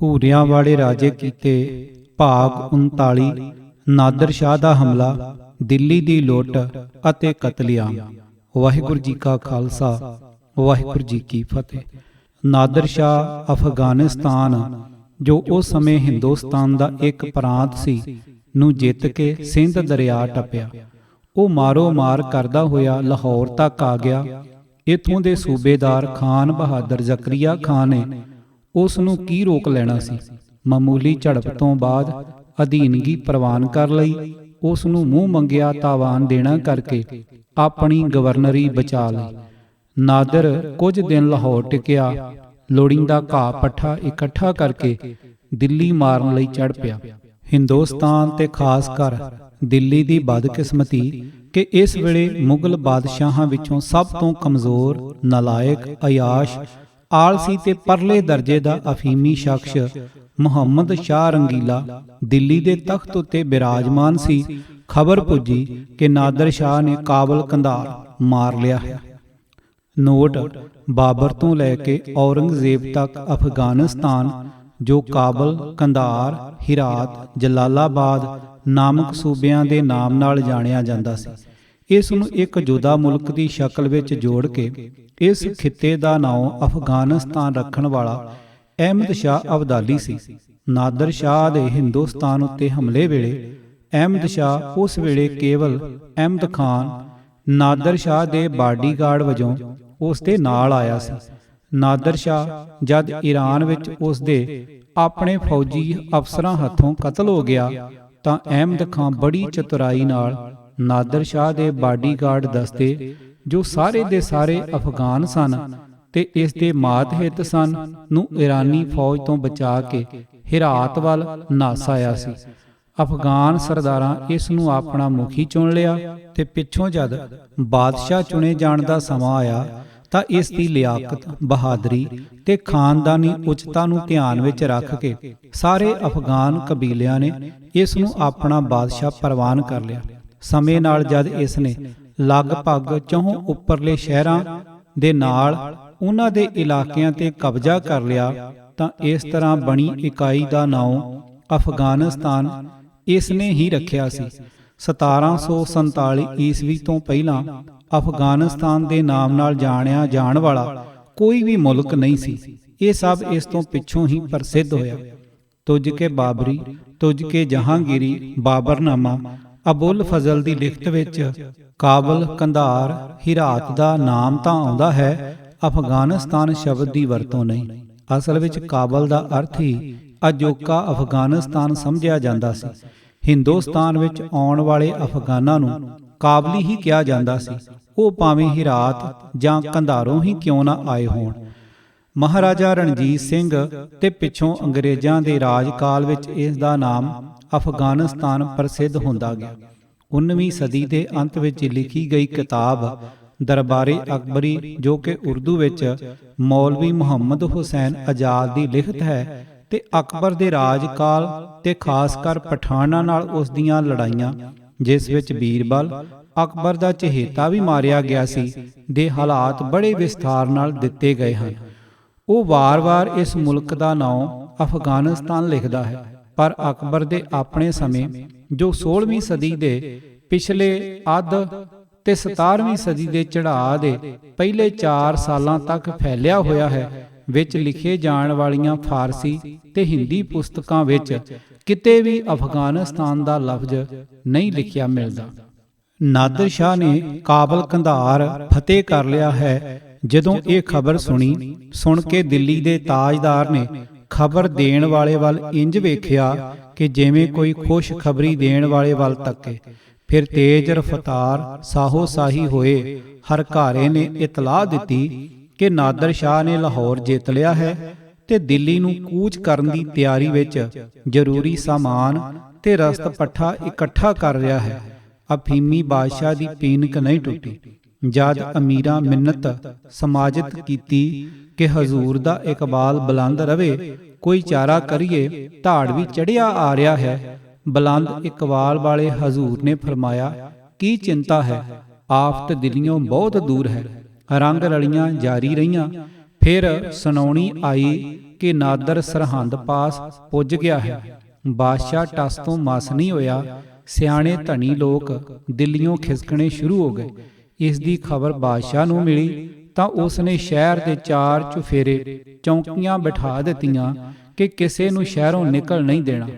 ਭੂਰਿਆਂ ਵਾਲੇ ਰਾਜੇ ਕੀਤੇ। ਭਾਗ 39। ਨਾਦਰ ਸ਼ਾਹ ਦਾ ਹਮਲਾ, ਦਿੱਲੀ ਦੀ ਲੁੱਟ ਅਤੇ ਕਤਲੇਆਮ। ਵਾਹਿਗੁਰੂ ਜੀ ਕਾ ਖਾਲਸਾ, ਵਾਹਿਗੁਰੂ ਜੀ ਕੀ ਫਤਿਹ। ਨਾਦਰ ਸ਼ਾਹ ਅਫਗਾਨਿਸਤਾਨ, ਜੋ ਉਸ ਸਮੇਂ ਹਿੰਦੁਸਤਾਨ ਦਾ ਇੱਕ ਪ੍ਰਾਂਤ ਸੀ, ਨੂੰ ਜਿੱਤ ਕੇ ਸਿੰਧ ਦਰਿਆ ਟੱਪਿਆ। ਉਹ ਮਾਰੋ ਮਾਰ ਕਰਦਾ ਹੋਇਆ ਲਾਹੌਰ ਤੱਕ ਆ ਗਿਆ। ਇੱਥੋਂ ਦੇ ਸੂਬੇਦਾਰ ਖਾਨ ਬਹਾਦਰ ਜ਼ਕਰੀਆ ਖਾਨ ਨੇ ਉਸ ਨੂੰ ਕੀ ਰੋਕ ਲੈਣਾ ਸੀ। ਮਾਮੂਲੀ ਝੜਪ ਤੋਂ ਬਾਅਦ ਅਧੀਨਗੀ ਪ੍ਰਵਾਨ ਕਰ ਲਈ। ਉਸ ਨੂੰ ਮੂੰਹ ਮੰਗਿਆ ਤਾਵਾਨ ਦੇਣਾ ਕਰਕੇ ਆਪਣੀ ਗਵਰਨਰੀ ਬਚਾ ਲਈ। ਨਾਦਰ ਕੁਝ ਦਿਨ ਲਾਹੌਰ ਟਿਕਿਆ। ਲੋੜੀਂਦਾ ਘਾਹ ਪੱਠਾ ਇਕੱਠਾ ਕਰਕੇ ਦਿੱਲੀ ਮਾਰਨ ਲਈ ਚੜ੍ਹ ਪਿਆ। ਹਿੰਦੁਸਤਾਨ ਤੇ ਖਾਸ ਕਰ ਦਿੱਲੀ ਦੀ ਬਦਕਿਸਮਤੀ ਕਿ ਇਸ ਵੇਲੇ ਮੁਗਲ ਬਾਦਸ਼ਾਹਾਂ ਵਿੱਚੋਂ ਸਭ ਤੋਂ ਕਮਜ਼ੋਰ, ਨਲਾਇਕ, ਅਯਾਸ਼, ਆਲਸੀ ਤੇ ਪਰਲੇ ਦਰਜੇ ਦਾ ਅਫੀਮੀ ਸ਼ਖਸ ਮੁਹੰਮਦ ਸ਼ਾਹ ਰੰਗੀਲਾ ਦਿੱਲੀ ਦੇ ਤਖਤ ਉੱਤੇ ਬਿਰਾਜਮਾਨ ਸੀ। ਖਬਰ ਪੁੱਜੀ ਕਿ ਨਾਦਰ ਸ਼ਾਹ ਨੇ ਕਾਬਲ ਕੰਧਾਰ ਮਾਰ ਲਿਆ ਹੈ। ਨੋਟ: ਬਾਬਰ ਤੋਂ ਲੈ ਕੇ ਔਰੰਗਜ਼ੇਬ ਤੱਕ ਅਫਗਾਨਿਸਤਾਨ, ਜੋ ਕਾਬਲ, ਕੰਧਾਰ, ਹਿਰਾਤ, ਜਲਾਲਾਬਾਦ ਨਾਮਕ ਸੂਬਿਆਂ ਦੇ ਨਾਮ ਨਾਲ ਜਾਣਿਆ ਜਾਂਦਾ ਸੀ, ਇਸ ਨੂੰ ਇੱਕ ਜੁਦਾ ਮੁਲਕ ਦੀ ਸ਼ਕਲ ਵਿੱਚ ਜੋੜ ਕੇ ਇਸ ਖਿੱਤੇ ਦਾ ਨਾਮ ਅਫਗਾਨਿਸਤਾਨ ਰੱਖਣ ਵਾਲਾ ਅਹਿਮਦ ਸ਼ਾਹ ਅਬਦਾਲੀ ਸੀ। ਨਾਦਰ ਸ਼ਾਹ ਦੇ ਹਿੰਦੁਸਤਾਨ ਉੱਤੇ ਹਮਲੇ ਵੇਲੇ ਅਹਿਮਦ ਸ਼ਾਹ ਉਸ ਵੇਲੇ ਕੇਵਲ ਅਹਿਮਦ ਖਾਨ, ਨਾਦਰ ਸ਼ਾਹ ਦੇ ਬਾਡੀਗਾਰਡ ਵਜੋਂ ਉਸ ਦੇ ਨਾਲ ਆਇਆ ਸੀ। ਨਾਦਰ ਸ਼ਾਹ ਜਦ ਈਰਾਨ ਵਿੱਚ ਉਸ ਦੇ ਆਪਣੇ ਫੌਜੀ ਅਫਸਰਾਂ ਹੱਥੋਂ ਕਤਲ ਹੋ ਗਿਆ ਤਾਂ ਅਹਿਮਦ ਖਾਨ ਬੜੀ ਚਤੁਰਾਈ ਨਾਲ ਨਾਦਰ ਸ਼ਾਹ ਦੇ ਬਾਡੀਗਾਰਡ ਦਸਤੇ, ਜੋ ਸਾਰੇ ਦੇ ਸਾਰੇ ਅਫਗਾਨ ਸਨ ਤੇ ਇਸ ਦੇ ਮਾਤਹਿਤ ਸਨ, ਨੂੰ ਈਰਾਨੀ ਫੌਜ ਤੋਂ ਬਚਾ ਕੇ ਹਿਰਾਤ ਵੱਲ ਨੱਸ ਆਇਆ ਸੀ। ਅਫਗਾਨ ਸਰਦਾਰਾਂ ਇਸ ਨੂੰ ਆਪਣਾ ਮੁਖੀ ਚੁਣ ਲਿਆ ਤੇ ਪਿੱਛੋਂ ਜਦ ਬਾਦਸ਼ਾਹ ਚੁਣੇ ਜਾਣ ਦਾ ਸਮਾਂ ਆਇਆ ਤਾਂ ਇਸ ਦੀ ਲਿਆਕਤ, ਬਹਾਦਰੀ ਤੇ ਖਾਨਦਾਨੀ ਉੱਚਤਾ ਨੂੰ ਧਿਆਨ ਵਿੱਚ ਰੱਖ ਕੇ ਸਾਰੇ ਅਫਗਾਨ ਕਬੀਲਿਆਂ ਨੇ ਇਸ ਨੂੰ ਆਪਣਾ ਬਾਦਸ਼ਾਹ ਪ੍ਰਵਾਨ ਕਰ ਲਿਆ। ਸਮੇਂ ਨਾਲ ਜਦ ਇਸ ਨੇ ਲਗਭਗ ਚਹੁੰ ਉੱਪਰਲੇ ਸ਼ਹਿਰਾਂ ਦੇ ਨਾਲ ਉਹਨਾਂ ਦੇ ਇਲਾਕਿਆਂ ਤੇ ਕਬਜ਼ਾ ਕਰ ਲਿਆ ਤਾਂ ਇਸ ਤਰ੍ਹਾਂ ਬਣੀ ਇਕਾਈ ਦਾ ਨਾਮ ਅਫਗਾਨਿਸਤਾਨ ਇਸ ਨੇ ਹੀ ਰੱਖਿਆ ਸੀ। 1747 ਈਸਵੀ ਤੋਂ ਪਹਿਲਾਂ ਅਫਗਾਨਿਸਤਾਨ ਦੇ ਨਾਮ ਨਾਲ ਜਾਣਿਆ ਜਾਣ ਵਾਲਾ ਕੋਈ ਵੀ ਮੁਲਕ ਨਹੀਂ ਸੀ। ਇਹ ਸਭ ਇਸ ਤੋਂ ਪਿੱਛੋਂ ਹੀ ਪ੍ਰਸਿੱਧ ਹੋਇਆ। ਤੁਝ ਕੇ ਬਾਬਰੀ, ਤੁਝ ਕੇ ਜਹਾਂਗੀਰੀ, ਬਾਬਰਨਾਮਾ, ਅਬੁਲ ਫਜ਼ਲ ਦੀ ਲਿਖਤ ਵਿੱਚ ਕਾਬਲ, ਕੰਧਾਰ, ਹਿਰਾਤ ਦਾ ਨਾਮ ਤਾਂ ਆਉਂਦਾ ਹੈ, ਅਫਗਾਨਿਸਤਾਨ ਸ਼ਬਦ ਦੀ ਵਰਤੋਂ ਨਹੀਂ। ਅਸਲ ਵਿੱਚ ਕਾਬਲ ਦਾ ਅਰਥ ਹੀ ਅਜੋਕਾ ਅਫਗਾਨਿਸਤਾਨ ਸਮਝਿਆ ਜਾਂਦਾ ਸੀ। ਹਿੰਦੁਸਤਾਨ ਵਿੱਚ ਆਉਣ ਵਾਲੇ ਅਫਗਾਨਾਂ ਨੂੰ ਕਾਬਲੀ ਹੀ ਕਿਹਾ ਜਾਂਦਾ ਸੀ, ਉਹ ਭਾਵੇਂ ਹਿਰਾਤ ਜਾਂ ਕੰਧਾਰੋਂ ਹੀ ਕਿਉਂ ਨਾ ਆਏ ਹੋਣ। ਮਹਾਰਾਜਾ ਰਣਜੀਤ ਸਿੰਘ ਤੇ ਪਿੱਛੋਂ ਅੰਗਰੇਜ਼ਾਂ ਦੇ ਰਾਜਕਾਲ ਵਿੱਚ ਇਸ ਦਾ ਨਾਮ ਅਫਗਾਨਿਸਤਾਨ ਪ੍ਰਸਿੱਧ ਹੁੰਦਾ ਗਿਆ। 19ਵੀਂ ਸਦੀ ਦੇ ਅੰਤ ਵਿੱਚ ਲਿਖੀ ਗਈ ਕਿਤਾਬ ਦਰਬਾਰੇ ਅਕਬਰੀ, ਜੋ ਕਿ ਉਰਦੂ ਵਿੱਚ ਮੌਲਵੀ ਮੁਹੰਮਦ ਹੁਸੈਨ ਆਜ਼ਾਦ ਦੀ ਲਿਖਤ ਹੈ, ਤੇ ਅਕਬਰ ਦੇ ਰਾਜਕਾਲ ਤੇ ਖਾਸ ਕਰ ਪਠਾਨਾਂ ਨਾਲ ਉਸ ਦੀਆਂ ਲੜਾਈਆਂ, ਜਿਸ ਵਿੱਚ ਬੀਰਬਲ, ਅਕਬਰ ਦਾ ਚਹੇਤਾ ਵੀ ਮਾਰਿਆ ਗਿਆ ਸੀ, ਦੇ ਹਾਲਾਤ ਬੜੇ ਵਿਸਥਾਰ ਨਾਲ ਦਿੱਤੇ ਗਏ ਹਨ। ਉਹ ਵਾਰ-ਵਾਰ ਇਸ ਮੁਲਕ ਦਾ ਨਾਮ ਅਫਗਾਨਿਸਤਾਨ ਲਿਖਦਾ ਹੈ, ਪਰ ਅਕਬਰ ਦੇ ਆਪਣੇ ਸਮੇਂ, ਜੋ 16ਵੀਂ ਸਦੀ ਦੇ ਪਿਛਲੇ ਅੱਧ ਤੇ 17ਵੀਂ ਸਦੀ ਦੇ ਚੜ੍ਹਾਅ ਦੇ ਪਹਿਲੇ 4 ਸਾਲਾਂ ਤੱਕ ਫੈਲਿਆ ਹੋਇਆ ਹੈ, ਵਿੱਚ ਲਿਖੇ ਜਾਣ ਵਾਲੀਆਂ ਫਾਰਸੀ ਤੇ ਹਿੰਦੀ ਪੁਸਤਕਾਂ ਵਿੱਚ ਕਿਤੇ ਵੀ ਅਫਗਾਨਿਸਤਾਨ ਦਾ ਲਫ਼ਜ਼ ਨਹੀਂ ਲਿਖਿਆ ਮਿਲਦਾ। ਨਾਦਰ ਸ਼ਾਹ ਨੇ ਕਾਬਲ, ਕੰਧਾਰ ਫਤਿਹ ਕਰ ਲਿਆ ਹੈ। ਜਦੋਂ ਇਹ ਖਬਰ ਸੁਣ ਕੇ ਦਿੱਲੀ ਦੇ ਤਾਜਦਾਰ ਨੇ ਖਬਰ ਦੇਣ ਵਾਲੇ ਵੱਲ ਇੰਜ ਵੇਖਿਆ ਕਿ ਜਿਵੇਂ ਕੋਈ ਖੁਸ਼ ਖਬਰੀ ਦੇਣ ਵਾਲੇ ਵੱਲ ਤੱਕੇ। ਫਿਰ ਤੇਜ਼ ਰਫ਼ਤਾਰ ਸਾਹੋ ਸਾਹੀ ਹੋਏ ਹਰਕਾਰੇ ਨੇ ਇਤਲਾਹ ਦਿੱਤੀ ਕਿ ਨਾਦਰ ਸ਼ਾਹ ਨੇ ਲਾਹੌਰ ਜਿੱਤ ਲਿਆ ਹੈ ਤੇ ਦਿੱਲੀ ਨੂੰ ਕੂਚ ਕਰਨ ਦੀ ਤਿਆਰੀ ਵਿੱਚ ਜ਼ਰੂਰੀ ਸਾਮਾਨ ਤੇ ਰਸਦ ਪੱਠਾ ਇਕੱਠਾ ਕਰ ਰਿਹਾ ਹੈ। ਅਫੀਮੀ ਬਾਦਸ਼ਾਹ ਦੀ ਪੀਨਕ ਨਹੀਂ ਟੁੱਟੀ। ਜਦ ਅਮੀਰਾਂ ਮਿੰਨਤ ਸਮਾਜਤ ਕੀਤੀ ਕਿ ਹਜ਼ੂਰ ਦਾ ਇਕਬਾਲ ਬੁਲੰਦ ਰਵੇ, ਕੋਈ ਚਾਰਾ ਕਰੀਏ, ਧਾੜ ਵੀ ਚੜ੍ਹਿਆ ਆ ਰਿਹਾ ਹੈ। ਬੁਲੰਦ ਇਕਬਾਲ ਵਾਲੇ ਹਜ਼ੂਰ ਨੇ ਫਰਮਾਇਆ, ਕੀ ਚਿੰਤਾ ਹੈ, ਆਫਤ ਦਿੱਲੀਓਂ ਬਹੁਤ ਦੂਰ ਹੈ। ਰੰਗ ਰਲੀਆਂ ਜਾਰੀ ਰਹੀਆਂ। ਫਿਰ ਸੁਣਾਉਣੀ ਆਈ ਕਿ ਨਾਦਰ ਸਰਹੰਦ ਪਾਸ ਪੁੱਜ ਗਿਆ ਹੈ। ਬਾਦਸ਼ਾਹ ਟਸ ਤੋਂ ਮਸ ਨਹੀਂ ਹੋਇਆ। ਸਿਆਣੇ ਧਨੀ ਲੋਕ ਦਿੱਲੀਓਂ ਖਿਸਕਣੇ ਸ਼ੁਰੂ ਹੋ ਗਏ। ਇਸ ਦੀ ਖਬਰ ਬਾਦਸ਼ਾਹ ਨੂੰ ਮਿਲੀ ਤਾਂ ਉਸ ਨੇ ਸ਼ਹਿਰ ਦੇ ਚਾਰ ਚੁਫੇਰੇ ਚੌਂਕੀਆਂ ਬਿਠਾ ਦਿੱਤੀਆਂ ਕਿ ਕਿਸੇ ਨੂੰ ਸ਼ਹਿਰੋਂ ਨਿਕਲ ਨਹੀਂ ਦੇਣਾ।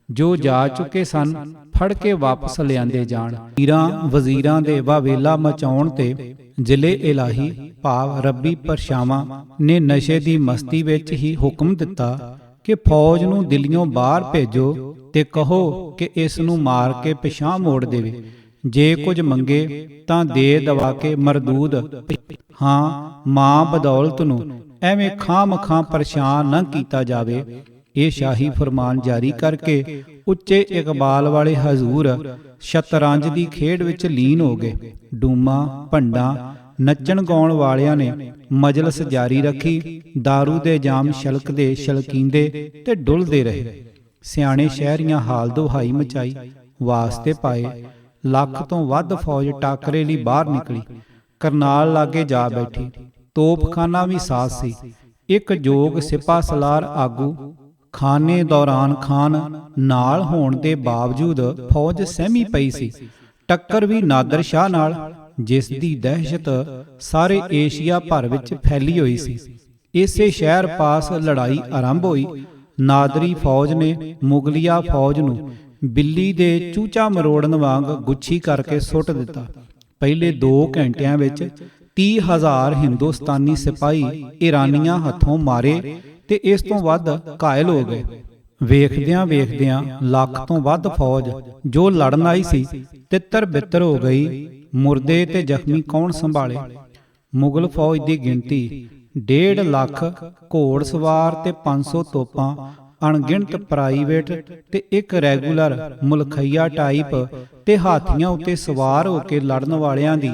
ਜੋ ਜਾ ਚੁੱਕੇ ਸਨ ਫੜ ਕੇ ਵਾਪਸ ਲਿਆਂਦੇ ਜਾਣ। ਪੀਰਾਂ ਵਜ਼ੀਰਾਂ ਦੇ ਵਾਵੇਲਾ ਮਚਾਉਣ ਤੇ ਜ਼ਿਲ੍ਹੇ ਇਲਾਹੀ ਭਾਵ ਰੱਬੀ ਪਰਛਾਵਾਂ ਨੇ ਨਸ਼ੇ ਦੀ ਮਸਤੀ ਵਿੱਚ ਹੀ ਹੁਕਮ ਦਿੱਤਾ ਕਿ ਫੌਜ ਨੂੰ ਦਿੱਲੀਓਂ ਬਾਹਰ ਭੇਜੋ ਤੇ ਕਹੋ ਕਿ ਇਸ ਨੂੰ ਮਾਰ ਕੇ ਪਿਛਾਂਹ ਮੋੜ ਦੇਵੇ। ਜੇ ਕੁਝ ਮੰਗੇ ਤਾਂ ਦੇ ਦਵਾ ਕੇ ਮਰਦੂਦ। ਹਾਂ, ਮਾਂ ਬਦੌਲਤ ਨੂੰ ਐਵੇਂ ਖਾਮ-ਖਾਂ ਪਰੇਸ਼ਾਨ ਨਾ ਕੀਤਾ ਜਾਵੇ। ਇਹ ਸ਼ਾਹੀ ਫਰਮਾਨ ਜਾਰੀ ਕਰਕੇ ਉੱਚੇ ਇਕਬਾਲ ਵਾਲੇ ਹਜ਼ੂਰ ਸ਼ਤਰੰਜ ਦੀ ਖੇਡ ਵਿੱਚ ਲੀਨ ਹੋ ਗਏ। ਡੂਮਾਂ ਭੰਡਾਂ ਨੱਚਣ ਗਾਉਣ ਵਾਲਿਆਂ ਨੇ ਮਜਲਸ ਜਾਰੀ ਰੱਖੀ। ਦਾਰੂ ਦੇ ਜਾਮ ਛਲਕਦੇ ਛਲਕੀਂਦੇ ਤੇ ਡੁੱਲਦੇ ਰਹੇ। ਸਿਆਣੇ ਸ਼ਹਿਰੀਆਂ ਹਾਲ ਦੁਹਾਈ ਮਚਾਈ, ਵਾਸਤੇ ਪਾਏ। ਲੱਖ ਤੋਂ ਵੱਧ ਫੌਜ ਟਾਕਰੇ ਲਈ ਬਾਹਰ ਨਿਕਲੀ। ਕਰਨਾਲ ਲਾਗੇ ਜਾ ਬੈਠੀ। ਤੋਪਖਾਨਾ ਵੀ ਸਾਥ ਸੀ। ਇੱਕ ਯੋਗ ਸਿਪਾਹ ਸਲਾਰ ਆਗੂ ਖਾਨੇ ਦੌਰਾਨ ਖਾਨ ਨਾਲ ਹੋਣ ਦੇ ਬਾਵਜੂਦ ਫੌਜ ਸਹਿਮੀ ਪਈ ਸੀ। ਟੱਕਰ ਵੀ ਨਾਦਰ ਸ਼ਾਹ ਨਾਲ, ਜਿਸ ਦੀ ਦਹਿਸ਼ਤ ਸਾਰੇ ਏਸ਼ੀਆ ਭਰ ਵਿੱਚ ਫੈਲੀ ਹੋਈ ਸੀ। ਇਸੇ ਸ਼ਹਿਰ ਪਾਸ ਲੜਾਈ ਆਰੰਭ ਹੋਈ। ਨਾਦਰੀ ਫੌਜ ਨੇ ਮੁਗਲਿਆ ਫੌਜ ਨੂੰ ਬਿੱਲੀ ਦੇ ਚੂਚਾ ਮਰੋੜਨ ਵਾਂਗ ਗੁੱਛੀ ਕਰਕੇ ਸੁੱਟ ਦਿੱਤਾ। ਪਹਿਲੇ 2 ਘੰਟਿਆਂ ਵਿੱਚ 30,000 ਹਿੰਦੁਸਤਾਨੀ ਸਿਪਾਹੀ ਈਰਾਨੀਆਂ ਹੱਥੋਂ ਮਾਰੇ ਤੇ ਇਸ ਤੋਂ ਵੱਧ ਘਾਇਲ ਹੋ ਗਏ। ਵੇਖਦਿਆਂ ਵੇਖਦਿਆਂ ਲੱਖ ਤੋਂ ਵੱਧ ਫੌਜ ਜੋ ਲੜਨ ਆਈ ਸੀ ਤਿੱਤਰ ਬਿੱਤਰ ਹੋ ਗਈ। ਮੁਰਦੇ ਤੇ ਜ਼ਖਮੀ ਕੌਣ ਸੰਭਾਲੇ? ਮੁਗਲ ਫੌਜ ਦੀ ਗਿਣਤੀ 1.5 ਲੱਖ ਘੋੜ ਸਵਾਰ ਤੇ 500 ਤੋਪਾਂ, ਅਣਗਿਣਤ ਪ੍ਰਾਈਵੇਟ ਤੇ ਇੱਕ ਰੈਗੂਲਰ ਮੁਲਖਈਆ ਟਾਈਪ ਤੇ ਹਾਥੀਆਂ ਉੱਤੇ ਸਵਾਰ ਹੋ ਕੇ ਲੜਨ ਵਾਲਿਆਂ ਦੀ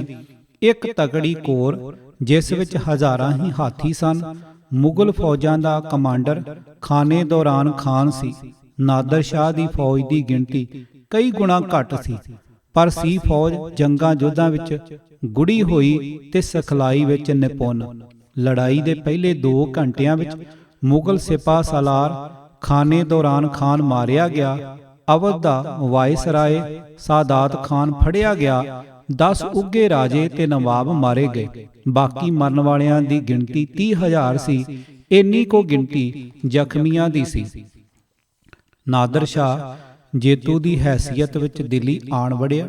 ਇੱਕ ਤਕੜੀ ਕੋਰ, ਜਿਸ ਵਿੱਚ ਹਜ਼ਾਰਾਂ ਹੀ ਹਾਥੀ ਸਨ। ਮੁਗਲ ਫੌਜਾਂ ਦਾ ਕਮਾਂਡਰ ਖਾਨੇ ਦੌਰਾਨ ਖਾਨ ਸੀ। ਨਾਦਰ ਸ਼ਾਹ ਦੀ ਫੌਜ ਦੀ ਗਿਣਤੀ ਕਈ ਗੁਣਾ ਘੱਟ ਸੀ, ਪਰ ਸੀ ਫੌਜ ਜੰਗਾਂ ਯੁੱਧਾਂ ਵਿੱਚ ਗੁੜੀ ਹੋਈ ਤੇ ਸਿਖਲਾਈ ਵਿੱਚ ਨਿਪੁੰਨ। ਲੜਾਈ ਦੇ ਪਹਿਲੇ 2 ਘੰਟਿਆਂ ਵਿੱਚ ਮੁਗਲ ਸਿਪਾਹ ਸਾਲਾਰ ਖਾਨੇ ਦੌਰਾਨ ਖਾਨ ਮਾਰਿਆ ਗਿਆ। ਅਵਧ ਦਾ ਵਾਇਸਰਾਏ ਸਾਦਾਤ ਖਾਨ ਫੜਿਆ ਗਿਆ। 10 ਉੱਘੇ ਰਾਜੇ ਤੇ ਨਵਾਬ ਮਾਰੇ ਗਏ। ਬਾਕੀ ਮਰਨ ਵਾਲਿਆਂ ਦੀ ਗਿਣਤੀ 30,000 ਸੀ। ਇੰਨੀ ਕੋ ਗਿਣਤੀ ਜ਼ਖਮੀਆਂ ਦੀ ਸੀ। ਨਾਦਰ ਸ਼ਾਹ ਜੇਤੂ ਦੀ ਹੈਸੀਅਤ ਵਿੱਚ ਦਿੱਲੀ ਆਣ ਵੜਿਆ।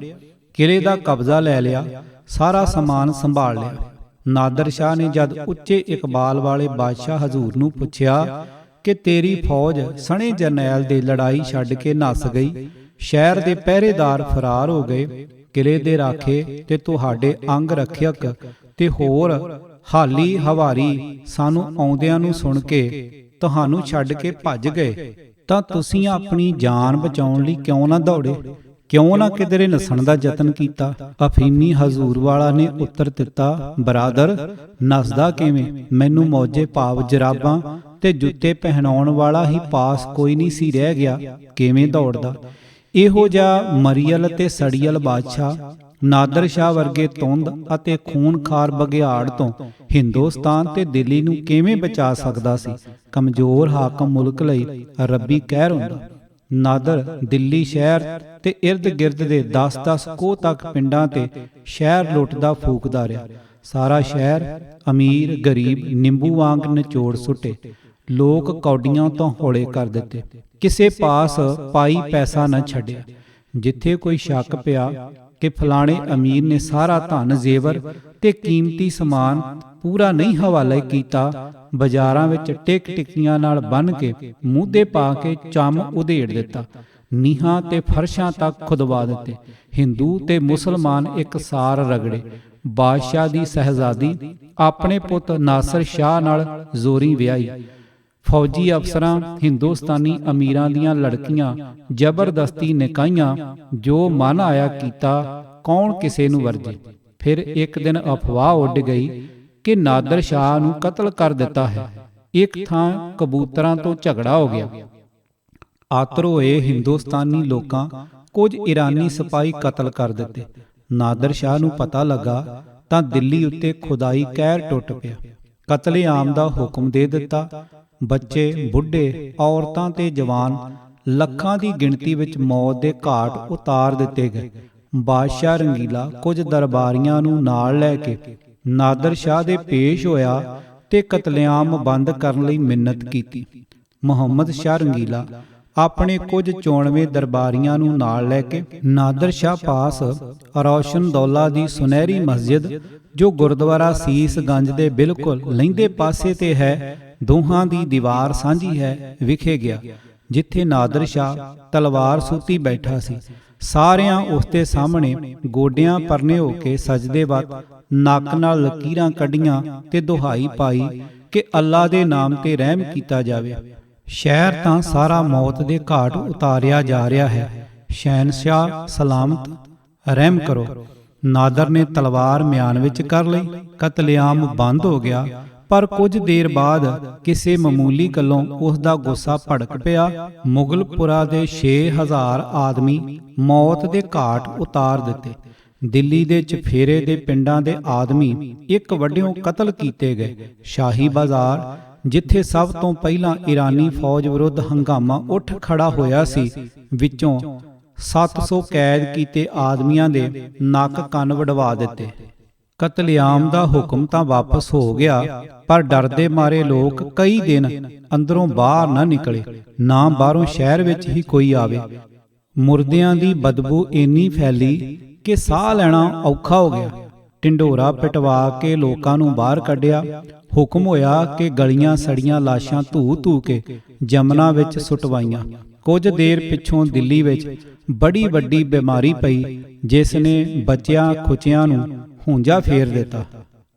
ਕਿਲੇ ਦਾ ਕਬਜ਼ਾ ਲੈ ਲਿਆ। ਸਾਰਾ ਸਮਾਨ ਸੰਭਾਲ ਲਿਆ। ਨਾਦਰ ਸ਼ਾਹ ਨੇ ਜਦ ਉੱਚੇ ਇਕਬਾਲ ਵਾਲੇ ਬਾਦਸ਼ਾਹ ਹਜ਼ੂਰ ਨੂੰ ਪੁੱਛਿਆ ਕਿ ਤੇਰੀ ਫੌਜ ਸਣੇ ਜਰਨੈਲ ਦੇ ਲੜਾਈ ਛੱਡ ਕੇ ਨੱਸ ਗਈ, ਸ਼ਹਿਰ ਦੇ ਪਹਿਰੇਦਾਰ ਫਰਾਰ ਹੋ ਗਏ, ਕਿਲੇ ਦੇ ਰਾਖੇ ਤੇ ਤੁਹਾਡੇ ਅੰਗ ਰੱਖਿਅਕ ਤੇ ਹੋਰ ਹਾਲੀ ਹਵਾਰੀ ਸਾਨੂੰ ਆਉਂਦਿਆਂ ਨੂੰ ਸੁਣ ਕੇ ਤੁਹਾਨੂੰ ਛੱਡ ਕੇ ਭੱਜ ਗਏ, ਤਾਂ ਤੁਸੀਂ ਆਪਣੀ ਜਾਨ ਬਚਾਉਣ ਲਈ ਕਿਉਂ ਨਾ ਦੌੜੇ? ਕਿਉਂ ਨਾ ਕਿਧਰੇ ਨੱਸਣ ਦਾ ਯਤਨ ਕੀਤਾ? ਅਫੀਮੀ ਹਜ਼ੂਰ ਵਾਲਾ ਨੇ ਉੱਤਰ ਦਿੱਤਾ, ਬਰਾਦਰ, ਨੱਸਦਾ ਕਿਵੇਂ? ਮੈਨੂੰ ਮੌਜੇ ਭਾਵ ਜਰਾਬਾਂ ਤੇ ਜੁੱਤੇ ਪਹਿਨਾਉਣ ਵਾਲਾ ਹੀ ਪਾਸ ਕੋਈ ਨਹੀਂ ਸੀ ਰਹਿ ਗਿਆ। ਕਿਵੇਂ ਦੌੜਦਾ? ਇਹੋ ਜਿਹਾ ਮਰੀਅਲ ਤੇ ਸੜੀਅਲ ਬਾਦਸ਼ਾਹ ਨਾਦਰ ਸ਼ਾਹ ਵਰਗੇ ਤੁੰਦ ਅਤੇ ਖੂਨਖਾਰ ਬਘਿਆੜ ਤੋਂ ਹਿੰਦੁਸਤਾਨ ਤੇ ਦਿੱਲੀ ਨੂੰ ਕਿਵੇਂ ਬਚਾ ਸਕਦਾ ਸੀ? ਕਮਜ਼ੋਰ ਹਾਕਮ ਮੁਲਕ ਲਈ ਰੱਬੀ ਕਹਿਰ ਹੁੰਦਾ। ਨਾਦਰ ਦਿੱਲੀ ਸ਼ਹਿਰ ਤੇ ਇਰਦ ਗਿਰਦ ਦੇ 10-10 ਕੋਹ ਤੱਕ ਪਿੰਡਾਂ ਤੇ ਸ਼ਹਿਰ ਲੁੱਟਦਾ ਫੂਕਦਾ ਰਿਹਾ। ਸਾਰਾ ਸ਼ਹਿਰ ਅਮੀਰ ਗਰੀਬ ਨਿੰਬੂ ਵਾਂਗ ਨਿਚੋੜ ਸੁੱਟੇ। ਲੋਕ ਕੌਡੀਆਂ ਤੋਂ ਹੌਲੇ ਕਰ ਦਿੱਤੇ। ਕਿਸੇ ਪਾਸ ਪਾਈ ਪੈਸਾ ਨਾ ਛੱਡਿਆ। ਜਿੱਥੇ ਕੋਈ ਸ਼ੱਕ ਪਿਆ ਕਿ ਫਲਾਣੇ ਅਮੀਰ ਨੇ ਸਾਰਾ ਧਨ ਜ਼ੇਵਰ ਤੇ ਕੀਮਤੀ ਸਮਾਨ ਪੂਰਾ ਨਹੀਂ ਹਵਾਲੇ ਕੀਤਾ, ਬਾਜ਼ਾਰਾਂ ਵਿੱਚ ਟਿਕ ਟਿੱਕੀਆਂ ਨਾਲ ਬੰਨ੍ਹ ਕੇ ਮੂਧੇ ਪਾ ਕੇ ਚੰਮ ਉਧੇੜ ਦਿੱਤਾ। ਨੀਹਾਂ ਤੇ ਫਰਸ਼ਾਂ ਤੱਕ ਖੁਦਵਾ ਦਿੱਤੇ। ਹਿੰਦੂ ਤੇ ਮੁਸਲਮਾਨ ਇੱਕ ਸਾਰ ਰਗੜੇ। ਬਾਦਸ਼ਾਹ ਦੀ ਸਹਿਜ਼ਾਦੀ ਆਪਣੇ ਪੁੱਤ ਨਾਸਰ ਸ਼ਾਹ ਨਾਲ ਜ਼ੋਰੀ ਵਿਆਹੀ। ਫੌਜੀ ਅਫਸਰਾਂ ਹਿੰਦੁਸਤਾਨੀ ਅਮੀਰਾਂ ਦੀਆਂ ਲੜਕੀਆਂ ਜ਼ਬਰਦਸਤੀ ਨਿਕਾਹੀਆਂ। ਜੋ ਮਨ ਆਇਆ ਕੀਤਾ, ਕੌਣ ਕਿਸੇ ਨੂੰ ਵਰਜੇ। ਫਿਰ ਇੱਕ ਦਿਨ ਅਫਵਾਹ ਉੱਡ ਗਈ ਕਿ ਨਾਦਰ ਸ਼ਾਹ ਨੂੰ ਕਤਲ ਕਰ ਦਿੱਤਾ ਹੈ। ਇੱਕ ਥਾਂ ਕਬੂਤਰਾਂ ਤੋਂ ਝਗੜਾ ਹੋ ਗਿਆ। ਆਤਰ ਹੋਏ ਹਿੰਦੁਸਤਾਨੀ ਲੋਕਾਂ ਕੁਝ ਈਰਾਨੀ ਸਿਪਾਹੀ ਕਤਲ ਕਰ ਦਿੱਤੇ। ਨਾਦਰ ਸ਼ਾਹ ਨੂੰ ਪਤਾ ਲੱਗਾ ਤਾਂ ਦਿੱਲੀ ਉੱਤੇ ਖੁਦਾਈ ਕਹਿਰ ਟੁੱਟ ਪਿਆ। ਕਤਲੇਆਮ ਦਾ ਹੁਕਮ ਦੇ ਦਿੱਤਾ। ਬੱਚੇ, ਬੁੱਢੇ, ਔਰਤਾਂ ਤੇ ਜਵਾਨ ਲੱਖਾਂ ਦੀ ਗਿਣਤੀ ਵਿੱਚ ਮੌਤ ਦੇ ਘਾਟ ਉਤਾਰ ਦਿੱਤੇ ਗਏ। ਬਾਦਸ਼ਾਹ ਰੰਗੀਲਾ ਕੁਝ ਦਰਬਾਰੀਆਂ ਨੂੰ ਨਾਲ ਲੈ ਕੇ ਨਾਦਰ ਸ਼ਾਹ ਦੇ ਪੇਸ਼ ਹੋਇਆ ਤੇ ਕਤਲੇਆਮ ਬੰਦ ਕਰਨ ਲਈ ਮਿੰਨਤ ਕੀਤੀ। ਮੁਹੰਮਦ ਸ਼ਾਹ ਰੰਗੀਲਾ ਆਪਣੇ ਕੁਝ ਚੋਣਵੇਂ ਦਰਬਾਰੀਆਂ ਨੂੰ ਨਾਲ ਲੈ ਕੇ ਨਾਦਰ ਸ਼ਾਹ ਪਾਸ ਰੌਸ਼ਨ ਦੌਲਾ ਦੀ ਸੁਨਹਿਰੀ ਮਸਜਿਦ, ਜੋ ਗੁਰਦੁਆਰਾ ਸੀਸ ਗੰਜ ਦੇ ਬਿਲਕੁਲ ਲਹਿੰਦੇ ਪਾਸੇ ਤੇ ਹੈ, ਦੋਹਾਂ ਦੀ ਦੀਵਾਰ ਸਾਂਝੀ ਹੈ, ਵਿਖੇ ਗਿਆ, ਜਿੱਥੇ ਨਾਦਰ ਸ਼ਾਹ ਤਲਵਾਰ ਸੂਤੀ ਬੈਠਾ ਸੀ। ਸਾਰਿਆਂ ਉਸ ਦੇ ਸਾਹਮਣੇ ਗੋਡਿਆਂ ਪਰਨੇ ਹੋ ਕੇ ਸਜਦੇ ਵਕਤ ਨੱਕ ਨਾਲ ਲਕੀਰਾਂ ਕੱਢੀਆਂ ਤੇ ਦੁਹਾਈ ਪਾਈ ਕਿ ਅੱਲਾ ਦੇ ਨਾਮ ਤੇ ਰਹਿਮ ਕੀਤਾ ਜਾਵੇ। ਸ਼ਹਿਰ ਤਾਂ ਸਾਰਾ ਮੌਤ ਦੇ ਘਾਟ ਉਤਾਰਿਆ ਜਾ ਰਿਹਾ ਹੈ। ਸ਼ਹਿਨਸ਼ਾਹ ਸਲਾਮਤ, ਰਹਿਮ ਕਰੋ। ਨਾਦਰ ਨੇ ਤਲਵਾਰ ਮਿਆਨ ਵਿੱਚ ਕਰ ਲਈ। ਕਤਲੇਆਮ ਬੰਦ ਹੋ ਗਿਆ, ਪਰ ਕੁਝ ਦੇਰ ਬਾਅਦ ਕਿਸੇ ਮਾਮੂਲੀ ਗੱਲੋਂ ਉਸ ਦਾ ਗੁੱਸਾ ਭੜਕ ਪਿਆ। ਮੁਗਲਪੁਰਾ ਦੇ 6000 ਆਦਮੀ ਮੌਤ ਦੇ ਘਾਟ ਉਤਾਰ ਦਿੱਤੇ। ਦਿੱਲੀ ਦੇ ਚਫੇਰੇ ਦੇ ਪਿੰਡਾਂ ਦੇ ਆਦਮੀ ਇੱਕ ਵੱਡਿਓਂ ਕਤਲ ਕੀਤੇ ਗਏ। ਸ਼ਾਹੀ ਬਾਜ਼ਾਰ, ਜਿੱਥੇ ਸਭ ਤੋਂ ਪਹਿਲਾਂ ਈਰਾਨੀ ਫੌਜ ਵਿਰੁੱਧ ਹੰਗਾਮਾ ਉੱਠ ਖੜਾ ਹੋਇਆ ਸੀ, ਵਿੱਚੋਂ 700 ਕੈਦ ਕੀਤੇ ਆਦਮੀਆਂ ਦੇ ਨੱਕ ਕੰਨ ਵਢਵਾ ਦਿੱਤੇ। ਕਤਲੇਆਮ ਦਾ ਹੁਕਮ ਤਾਂ ਵਾਪਸ ਹੋ ਗਿਆ, ਪਰ ਡਰਦੇ ਮਾਰੇ ਲੋਕ ਕਈ ਦਿਨ ਅੰਦਰੋਂ ਬਾਹਰ ਨਾ ਨਿਕਲੇ, ਨਾ ਬਾਹਰੋਂ ਸ਼ਹਿਰ ਵਿੱਚ ਹੀ ਕੋਈ ਆਵੇ। ਮੁਰਦਿਆਂ ਦੀ ਬਦਬੂ ਇੰਨੀ ਫੈਲੀ ਕਿ ਸਾਹ ਲੈਣਾ ਔਖਾ ਹੋ ਗਿਆ। ਢਿੰਡੋਰਾ ਪਿਟਵਾ ਕੇ ਲੋਕਾਂ ਨੂੰ ਬਾਹਰ ਕੱਢਿਆ। ਹੁਕਮ ਹੋਇਆ ਕਿ ਗਲੀਆਂ ਸੜੀਆਂ ਲਾਸ਼ਾਂ ਧੂ ਕੇ ਜਮਨਾ ਵਿੱਚ ਸੁੱਟਵਾਈਆਂ। ਕੁਝ ਦੇਰ ਪਿੱਛੋਂ ਦਿੱਲੀ ਵਿੱਚ ਬੜੀ ਵੱਡੀ ਬਿਮਾਰੀ ਪਈ, ਜਿਸ ਨੇ ਬੱਚਿਆਂ ਖੁਚਿਆਂ ਨੂੰ ਹੁੰਜਾ ਫੇਰ ਦਿੱਤਾ।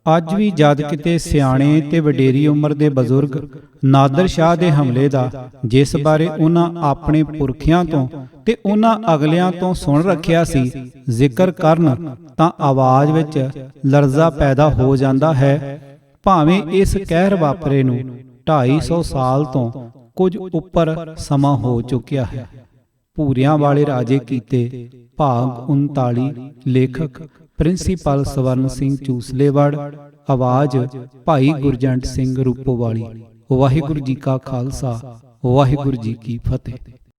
ਅੱਜ ਵੀ ਜਦ ਕਿਤੇ ਸਿਆਣੇ ਤੇ ਵਡੇਰੀ ਉਮਰ ਦੇ ਬਜ਼ੁਰਗ ਨਾਦਰ ਸ਼ਾਹ ਦੇ ਹਮਲੇ ਦਾ, ਜਿਸ ਬਾਰੇ ਉਹਨਾਂ ਆਪਣੇ ਪੁਰਖਿਆਂ ਤੋਂ ਤੇ ਉਹਨਾਂ ਅਗਲਿਆਂ ਤੋਂ ਸੁਣ ਰੱਖਿਆ ਸੀ, ਜ਼ਿਕਰ ਕਰਨ ਤਾਂ ਆਵਾਜ਼ ਵਿੱਚ ਲਰਜ਼ਾ ਪੈਦਾ ਹੋ ਜਾਂਦਾ ਹੈ। ਭਾਵੇਂ ਇਸ ਕਹਿਰ ਵਾਪਰੇ ਨੂੰ 250 ਸਾਲ ਤੋਂ ਕੁਝ ਉੱਪਰ ਸਮਾਂ ਹੋ ਚੁੱਕਿਆ ਹੈ। ਭੂਰਿਆਂ ਵਾਲੇ ਰਾਜੇ ਕੀਤੇ, ਭਾਗ 39। ਲੇਖਕ ਪ੍ਰਿੰਸੀਪਲ ਸਵਰਨ ਸਿੰਘ ਚੂਸਲੇਵੜ। ਆਵਾਜ਼ ਭਾਈ ਗੁਰਜੰਟ ਸਿੰਘ ਰੂਪੋਵਾਲੀ। ਵਾਹਿਗੁਰੂ ਜੀ ਕਾ ਖਾਲਸਾ, ਵਾਹਿਗੁਰੂ ਜੀ ਕੀ ਫਤਿਹ।